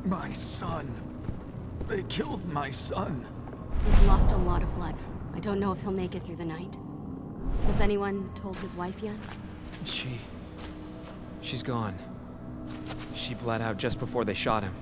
My son. They killed my son. He's lost a lot of blood. I don't know if he'll make it through the night. Has anyone told his wife yet? She's gone. She bled out just before they shot him.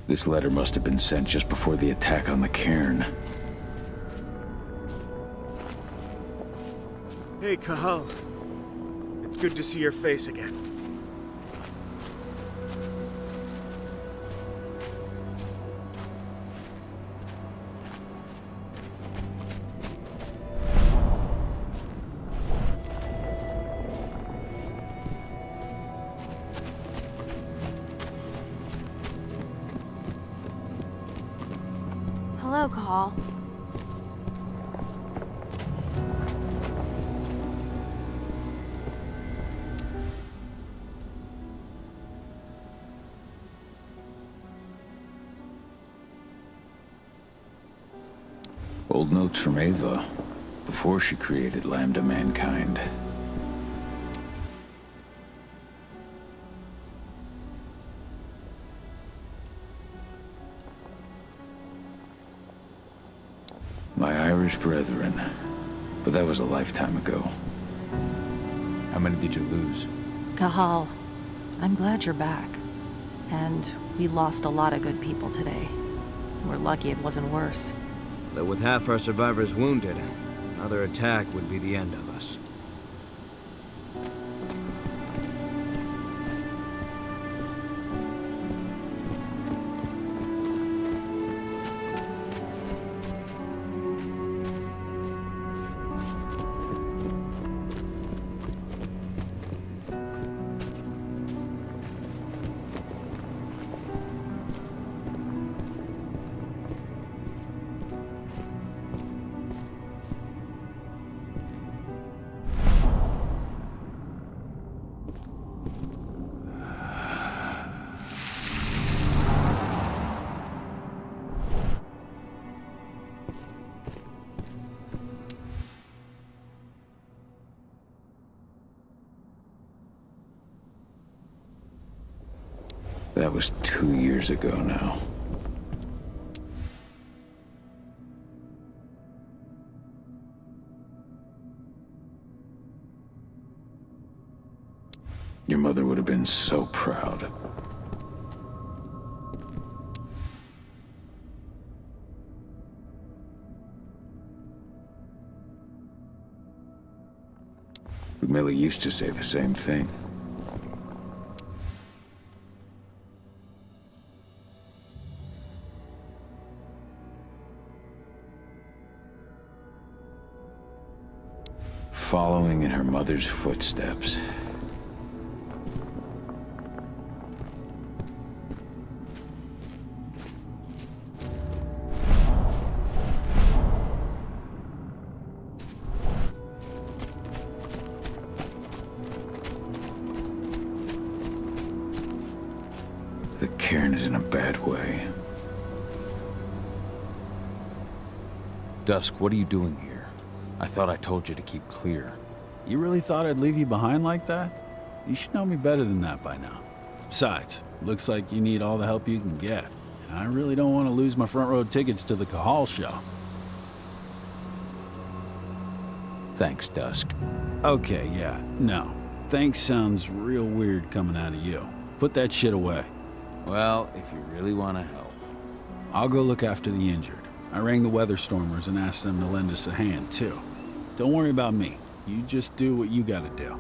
This letter must have been sent just before the attack on the cairn. Hey, Cahal. It's good to see your face again. Hello, Call. Old notes from Ava, before she created Lambda Mankind. My Irish brethren, but that was a lifetime ago. How many did you lose? Cahal, I'm glad you're back. And we lost a lot of good people today. We're lucky it wasn't worse. Though with half our survivors wounded, another attack would be the end of us. That was 2 years ago now. Your mother would have been so proud. Millie used to say the same thing. Following in her mother's footsteps. The cairn is in a bad way. Dusk, what are you doing here? I thought I told you to keep clear. You really thought I'd leave you behind like that? You should know me better than that by now. Besides, looks like you need all the help you can get. And I really don't want to lose my front row tickets to the Cahal show. Thanks, Dusk. Okay, yeah, no. Thanks sounds real weird coming out of you. Put that shit away. Well, if you really want to help. I'll go look after the injured. I rang the weather stormers and asked them to lend us a hand, too. Don't worry about me. You just do what you gotta do.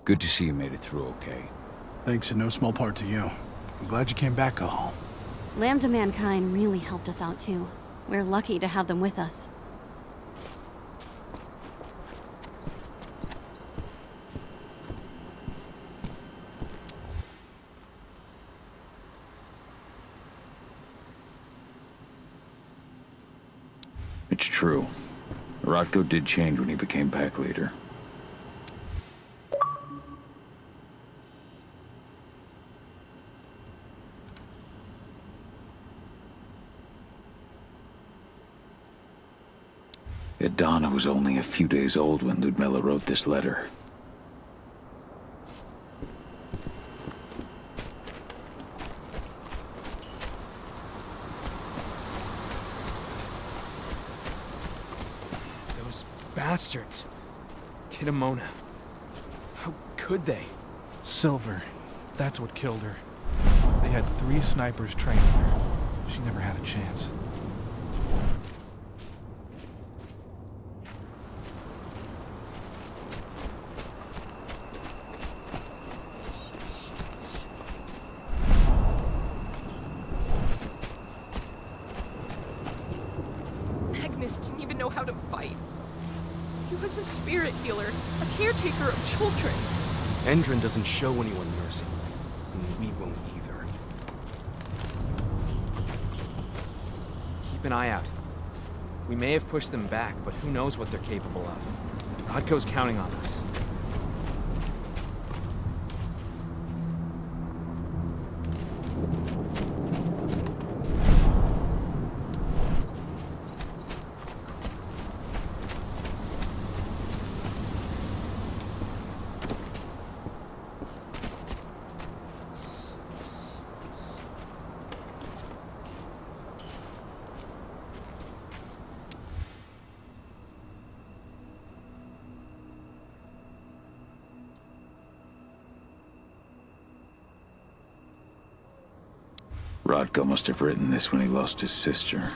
Good to see you made it through okay. Thanks in no small part to you. I'm glad you came back, Cahal. Lambda Mankind really helped us out too. We're lucky to have them with us. It's true. Rotko did change when he became pack leader. Adana was only a few days old when Ludmilla wrote this letter. Those bastards. Kidamona. How could they? Silver. That's what killed her. They had 3 snipers training her. She never had a chance. Magnus didn't even know how to fight. He was a spirit healer, a caretaker of children. Endron doesn't show anyone mercy, and we won't either. Keep an eye out. We may have pushed them back, but who knows what they're capable of. Rodko's counting on us. Rotko must have written this when he lost his sister.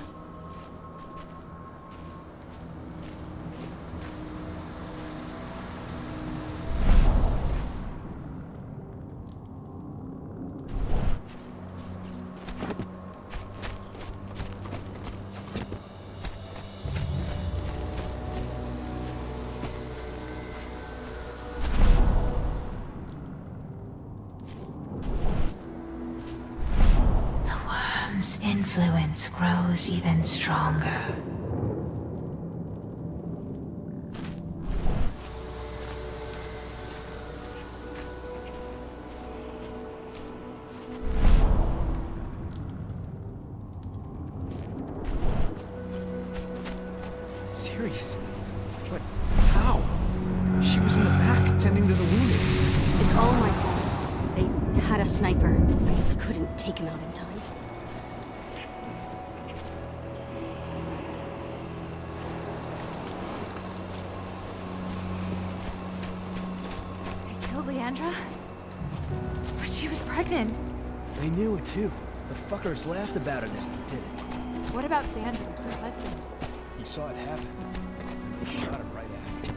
Influence grows even stronger. Serious? But how? She was in the back, tending to the wounded. It's all my fault. They had a sniper. I just couldn't take him out in time. Leandra? But she was pregnant. They knew it too. The fuckers laughed about it as they did it. What about Xander, her husband? He saw it happen. He shot him right after.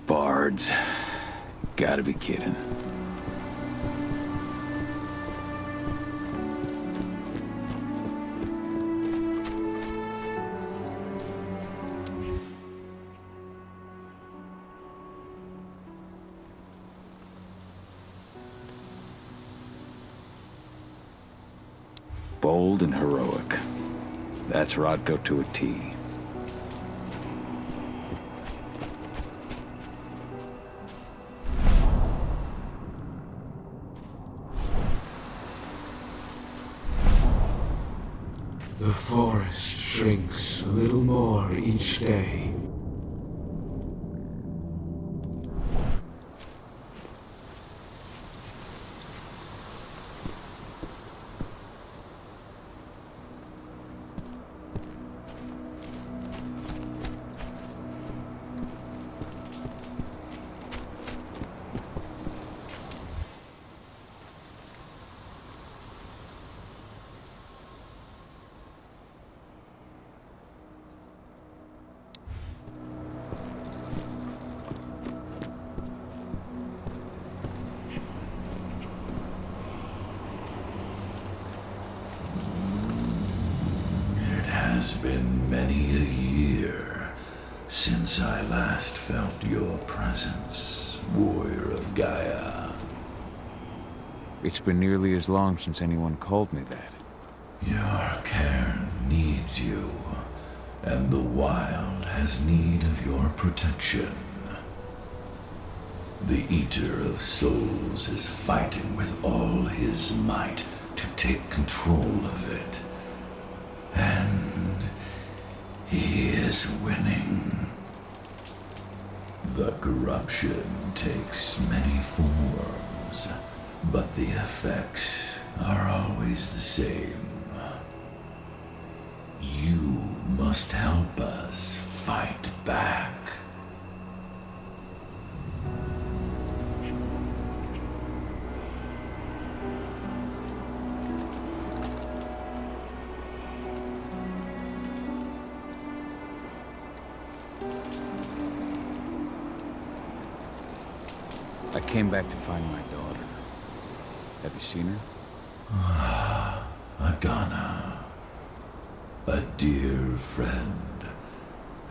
Bards. Gotta be kidding. Bold and heroic. That's Rodko to a T. The forest shrinks a little more each day. been many a year since I last felt your presence, warrior of Gaia. It's been nearly as long since anyone called me that. Your cairn needs you, and the wild has need of your protection. The Eater of Souls is fighting with all his might to take control of it. And he is winning. The corruption takes many forms, but the effects are always the same. You must help us fight back. I came back to find my daughter. Have you seen her? Adana, a dear friend,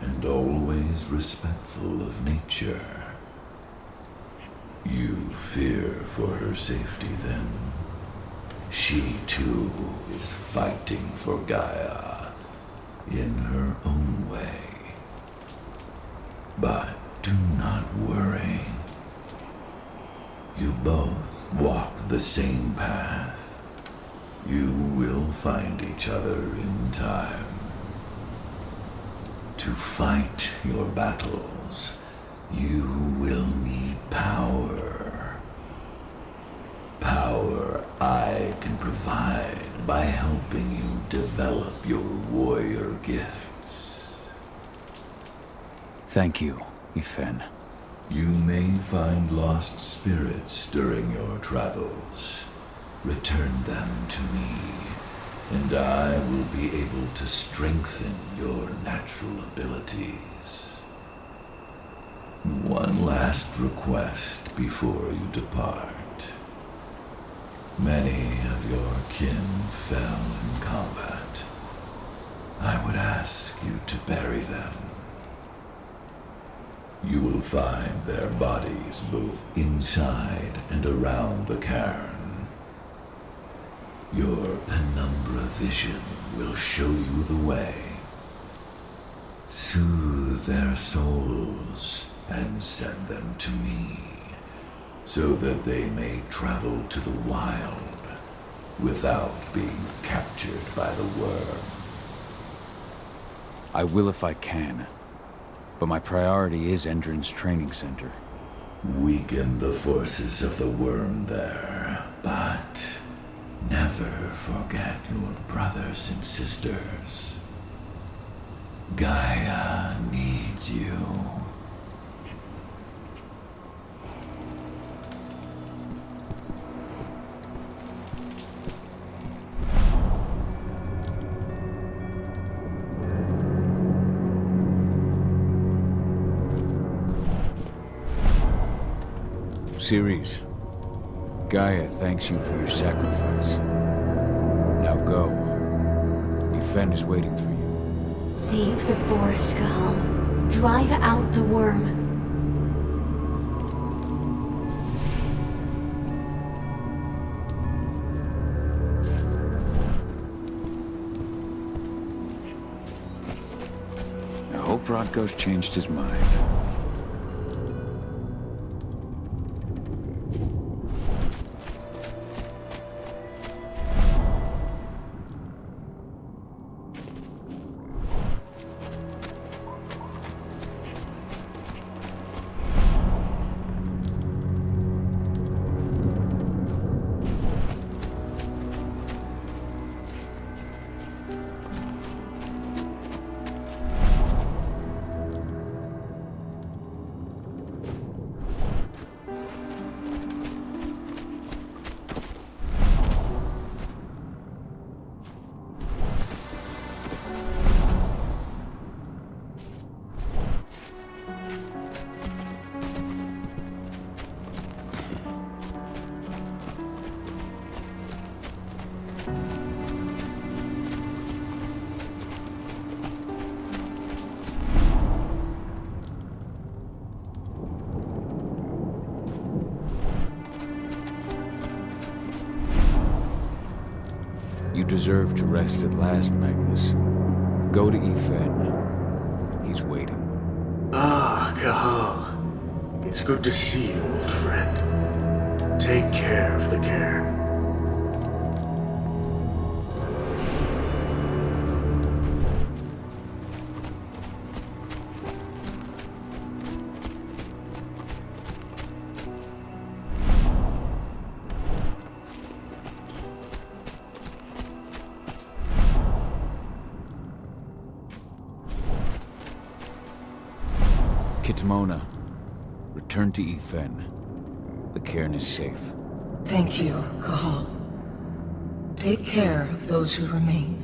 and always respectful of nature. You fear for her safety, then? She, too, is fighting for Gaia in her own way. But do not worry. You both walk the same path. You will find each other in time. To fight your battles, you will need power. Power I can provide by helping you develop your warrior gifts. Thank you, Yfen. You may find lost spirits during your travels. Return them to me, and I will be able to strengthen your natural abilities. One last request before you depart. Many of your kin fell in combat. I would ask you to bury them. You will find their bodies both inside and around the cairn. Your penumbra vision will show you the way. Soothe their souls and send them to me, so that they may travel to the wild without being captured by the worm. I will if I can. But my priority is Endron's training center. Weaken the forces of the worm there, but never forget your brothers and sisters. Gaia needs you. Ceres, Gaia thanks you for your sacrifice. Now go. Yfen is waiting for you. Save the forest, Cahal. Drive out the worm. I hope Rodko's changed his mind. deserve to rest at last, Magnus. Go to Yfen. He's waiting. Ah, Cahal. It's good to see you, old friend. Take care of the cairn. Kitmona, return to Yfen. The cairn is safe. Thank you, Cahal. Take care of those who remain.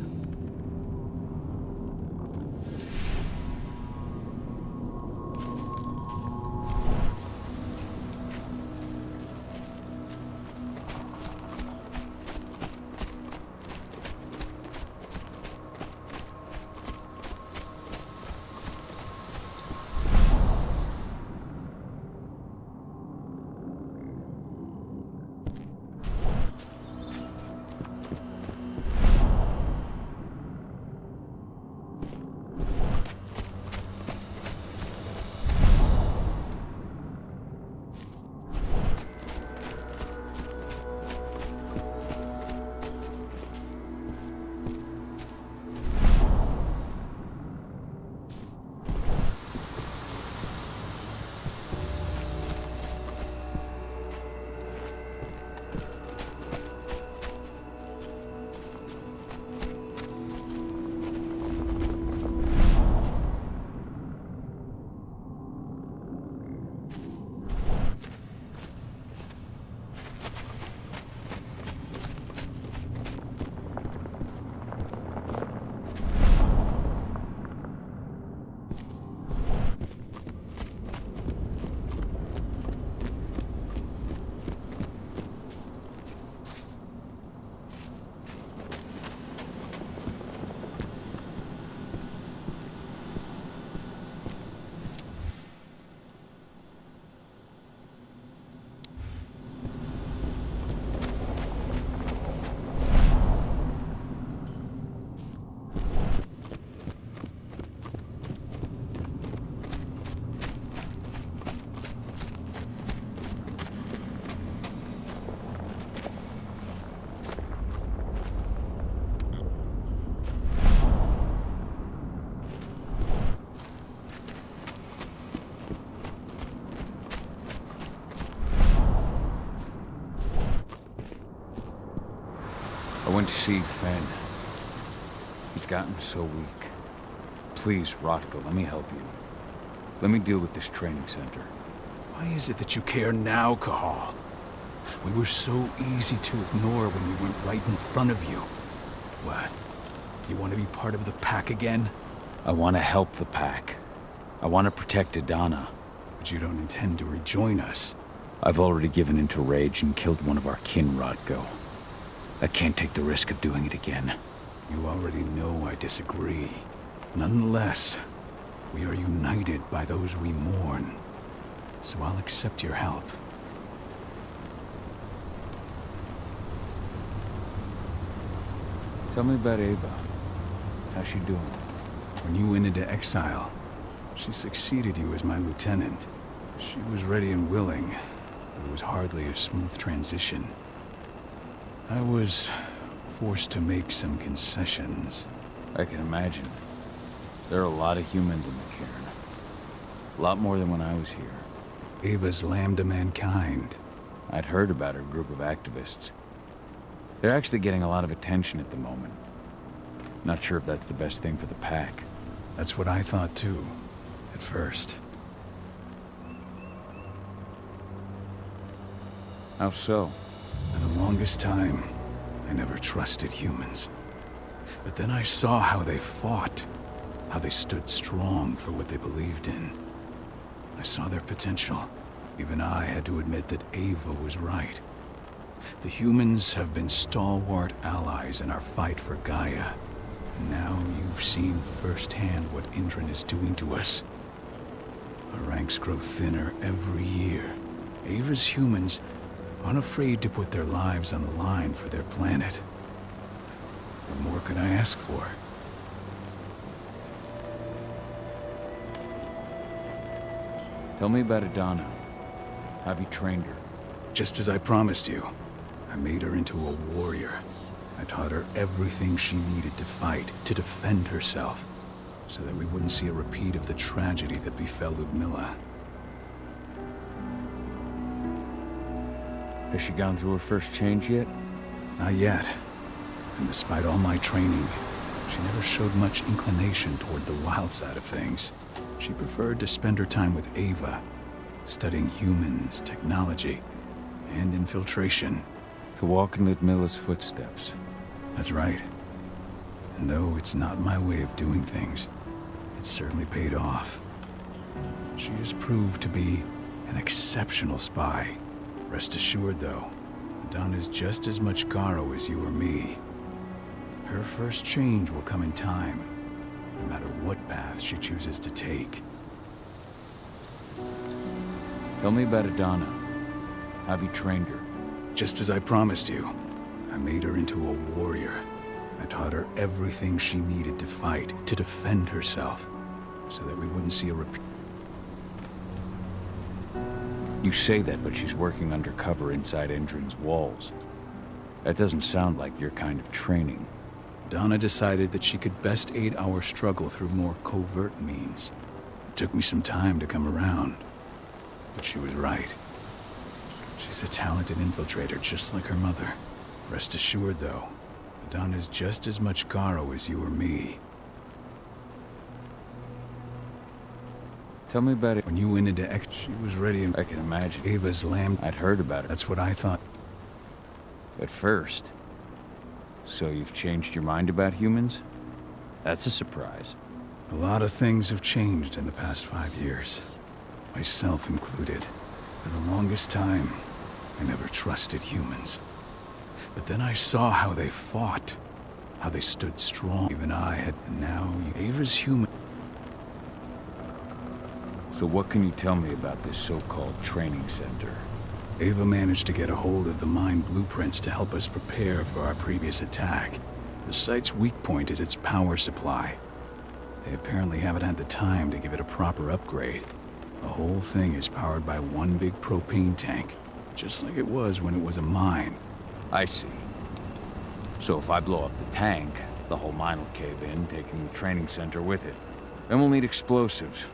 I went to see Yfen. He's gotten so weak. Please, Rotko, let me help you. Let me deal with this training center. Why is it that you care now, Cahal? We were so easy to ignore when we went right in front of you. What? You want to be part of the pack again? I want to help the pack. I want to protect Adana. But you don't intend to rejoin us. I've already given into rage and killed one of our kin, Rotko. I can't take the risk of doing it again. You already know I disagree. Nonetheless, we are united by those we mourn. So I'll accept your help. Tell me about Ava. How's she doing? When you went into exile, she succeeded you as my lieutenant. She was ready and willing, but it was hardly a smooth transition. I was forced to make some concessions. I can imagine. There are a lot of humans in the cairn. A lot more than when I was here. Ava's lamb to mankind. I'd heard about her group of activists. They're actually getting a lot of attention at the moment. Not sure if that's the best thing for the pack. That's what I thought too, at first. How so? For the longest time, I never trusted humans. But then I saw how they fought, how they stood strong for what they believed in. I saw their potential. Even I had to admit that Ava was right. The humans have been stalwart allies in our fight for Gaia. And now you've seen firsthand what Indran is doing to us. Our ranks grow thinner every year. Ava's humans unafraid to put their lives on the line for their planet. What more could I ask for? Tell me about Adana. Have you trained her? Just as I promised you, I made her into a warrior. I taught her everything she needed to fight, to defend herself, so that we wouldn't see a repeat of the tragedy that befell Ludmilla. Has she gone through her first change yet? Not yet. And despite all my training, she never showed much inclination toward the wild side of things. She preferred to spend her time with Ava, studying humans, technology, and infiltration. To walk in Ludmilla's footsteps. That's right. And though it's not my way of doing things, it's certainly paid off. She has proved to be an exceptional spy. Rest assured, though, Adana's just as much Garo as you or me. Her first change will come in time, no matter what path she chooses to take. Tell me about Adana. Have you trained her? Just as I promised you, I made her into a warrior. I taught her everything she needed to fight, to defend herself, so that we wouldn't see a repeat. You say that, but she's working undercover inside Endron's walls. That doesn't sound like your kind of training. Donna decided that she could best aid our struggle through more covert means. It took me some time to come around, but she was right. She's a talented infiltrator, just like her mother. Rest assured, though, Donna's just as much Garo as you or me. Tell me about it. When you went into X, she was ready and I can imagine. Ava's lamb. I'd heard about it. That's what I thought. At first. So you've changed your mind about humans? That's a surprise. A lot of things have changed in the past 5 years. Myself included. For the longest time, I never trusted humans. But then I saw how they fought. How they stood strong. Even I had... Now, Ava's human... So what can you tell me about this so-called training center? Ava managed to get a hold of the mine blueprints to help us prepare for our previous attack. The site's weak point is its power supply. They apparently haven't had the time to give it a proper upgrade. The whole thing is powered by one big propane tank, just like it was when it was a mine. I see. So if I blow up the tank, the whole mine will cave in, taking the training center with it. Then we'll need explosives.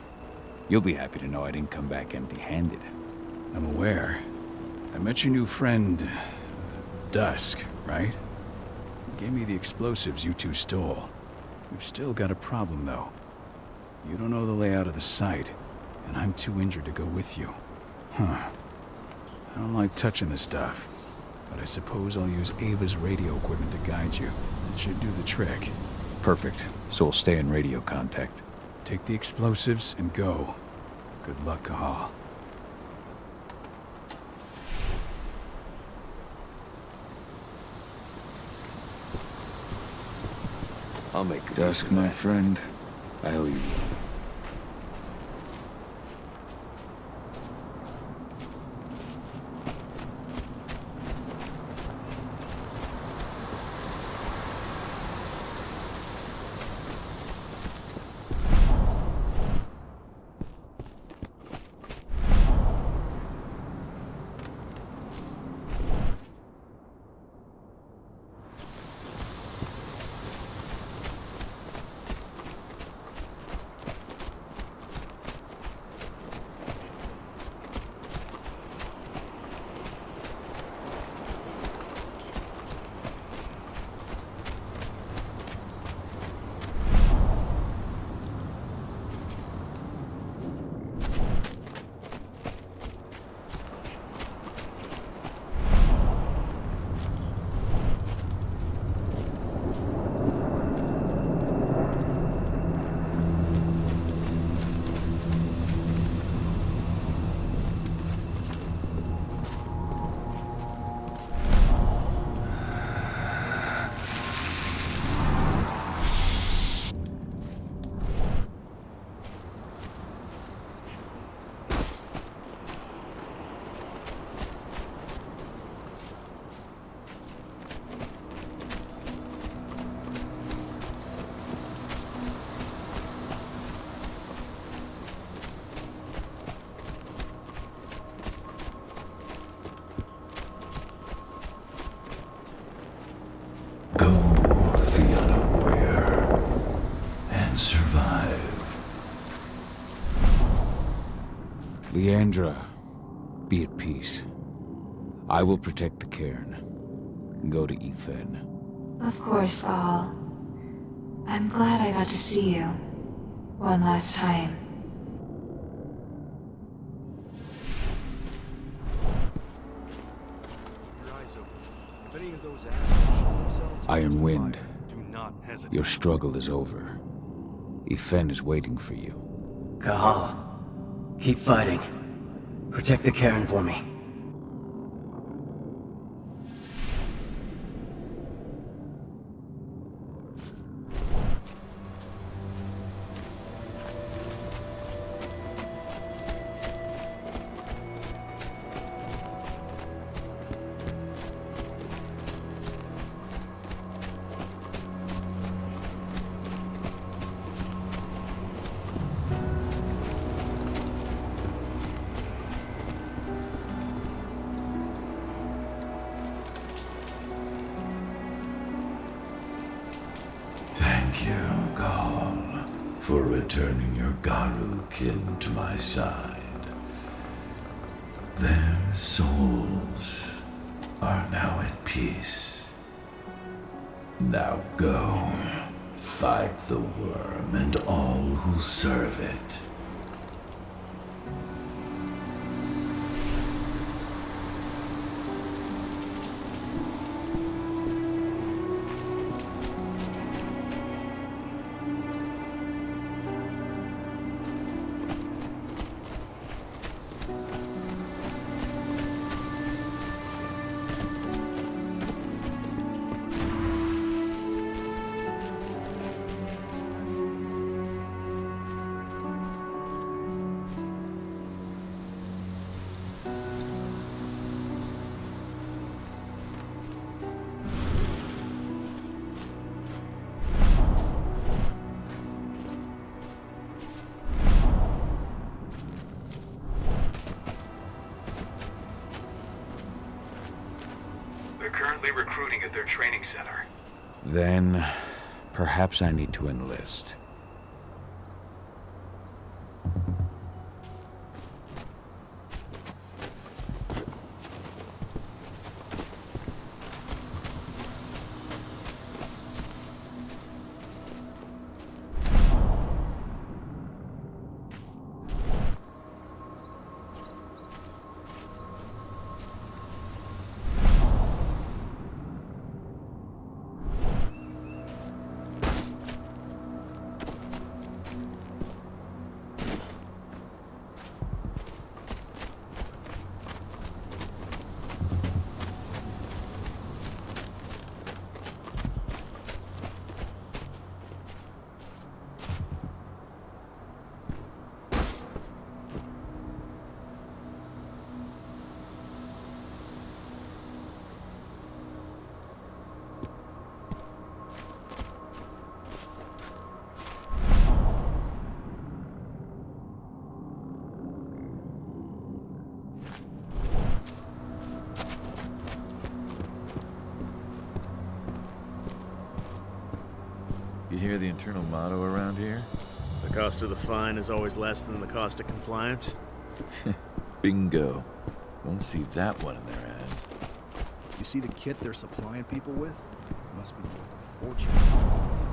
You'll be happy to know I didn't come back empty-handed. I'm aware. I met your new friend, Dusk, right? He gave me the explosives you two stole. We've still got a problem, though. You don't know the layout of the site, and I'm too injured to go with you. Huh. I don't like touching the stuff, but I suppose I'll use Ava's radio equipment to guide you. It should do the trick. Perfect. So we'll stay in radio contact. Take the explosives and go. Good luck, Cahal. I'll make it. Dusk, my friend. I owe you. Leandra, be at peace. I will protect the cairn. Go to Yfen. Of course, Gahal. I'm glad I got to see you. One last time. Iron Wind, your struggle is over. Yfen is waiting for you. Gahal, keep fighting. Protect the cairn for me. Thank you, Gahal, for returning your Garu kin to my side. Their souls are now at peace. Now go, fight the worm and all who serve it. They're currently recruiting at their training center. Then, perhaps I need to enlist. You hear the internal motto around here? The cost of the fine is always less than the cost of compliance. Bingo. Won't see that one in their ads. You see the kit they're supplying people with? Must be worth a fortune.